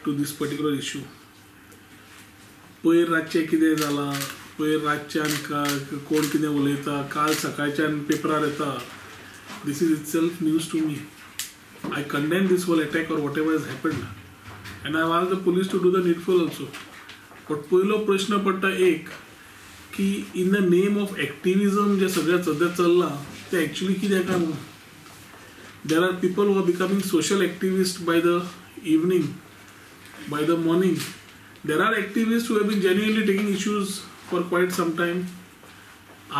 to this particular issue. पयर रातचे कितें जालां, पयर रातच्यान कोण कितें उलयता, काल सकाळच्यान पेपरार येता. This is itself news to me. I condemn this whole attack or whatever has happened, and I have asked the police to do the needful also. But पयलो प्रश्न पडटा एक की in the name of activism जे सगळ्या सध्या चल्लां ते actually कित्याक काय म्हणून. There are people who are becoming social activists by the evening, by the morning. There are activists who have been genuinely taking issues for quite some time.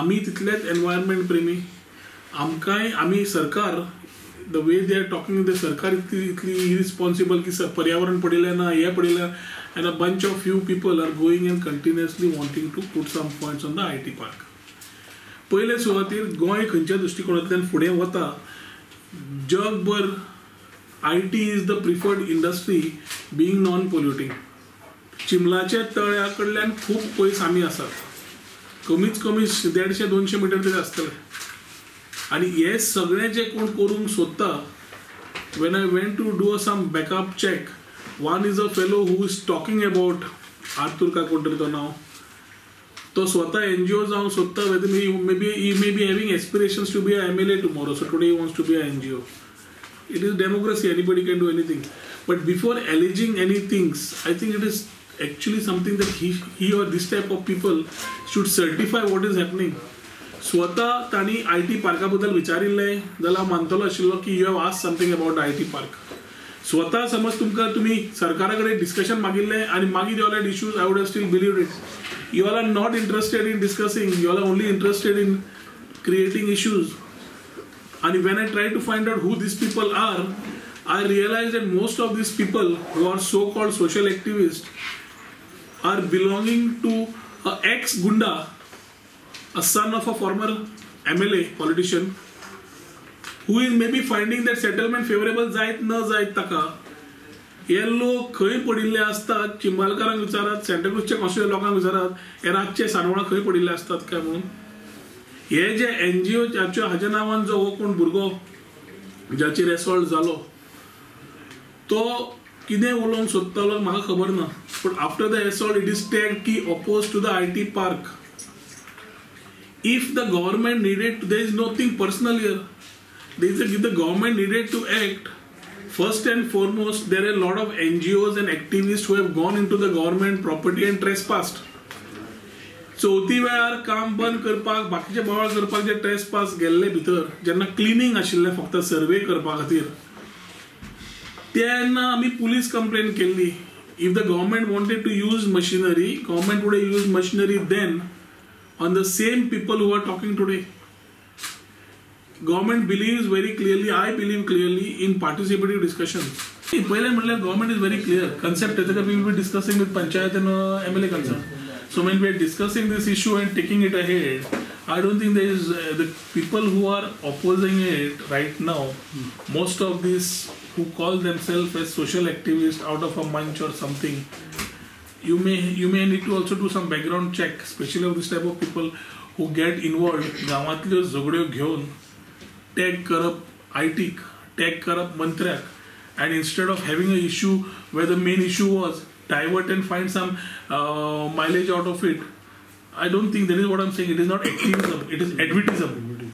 आम्ही तितलेच environment प्रेमी. आमकांय आम्ही सरकार the way they are talking, the सरकार इतली irresponsible की पर्यावरण पडिल्लें ना, हे पडिल्लें, and a bunch of few people are going and continuously wanting to put some points on the IT park. पहिले सुवातेर गोंय खंयच्या दृष्टिकोनांतल्यान फुडें वता. जगभर IT is the preferred industry being non-polluting. चिमलाच्या तळ्या कडल्यान खूब पयस आमी आसात. कमीच कमी 150-200 मीटर तरी आसतले. आनी हे सगळें जे कोण करूंक सोदता, when I went to do some backup check, one is a fellow who is talking about Arthur काय कोण तरी तो नाव, तो स्वतः NGO जावंक सोदता. Maybe he may be having aspirations to be a MLA tomorrow, so today he wants to be a NGO. It is democracy, anybody can do anything. But before alleging any things, I think it is actually something that he or this type of people should certify what is happening. स्वतः तांणी IT पार्का बद्दल विचारिल्लें जाल्यार मानतलो आशिल्लो की you have asked something about IT park. स्वतः समज तुम्ही सरकारा कडेन डिस्कशन मागिल्लें आनी मागीर all that issues I would have still believed it. You all are not interested in discussing, you all are only interested in creating issues. And when I try to find out who these people are, I realize that most of these people who are so-called social activists are belonging to an ex-gunda, a son of a former MLA politician, who is maybe finding that settlement favorable जायत न जायत ताका. हे लोक खंय पडिल्ले असतात, चिंबालकारांक विचारात, सेंटाक्रुजच्या constituency लोकांक विचारात, हे रातचे सानवळा खंय पडिल्ले असतात काय म्हणून. हे जे NGO हाच्या नांवान जो हो कोण भुरगो जाचेर एसॉल्ट जालो तो कितें उलोवंक सोदतालो म्हाका खबर ना. But after the assault it is tagged की oppose to the IT park. If the government needed to, there is nothing personal here. If the government needed to act, first and foremost, there are a lot of NGOs and activists who have gone into the government property and trespassed. चौथी वेळार काम बंद करपाक, बाकीचे बोवाळ करपाक जे trespass गेल्ले भितर, जेन्ना क्लिनिंग आशिल्लें फक्त सर्वे करपा खातीर, तेन्ना आमी पुलीस कंप्लेन केल्ली. If the government wanted to use machinery, government would have used machinery then on the same people who are talking today. Government believes very clearly, I believe clearly, in participative discussions. पहिले म्हटल्यार government is very clear. Concept is that we will be discussing with Panchayat and MLA concerned. So when we are discussing this issue and taking it ahead, I don't think there is the people who are opposing it right now. Most of these who call themselves as social activists out of a munch or something, you may need to also do some background check, especially of this type of people who get involved. गावांतल्यो झगड्यो घेवन tag करप ITक, tag करप मंत्र्याक, and instead of having an issue where the main issue was, divert and find some mileage out of it. I don't think that is what I'm saying. It is not activism, it is advertism.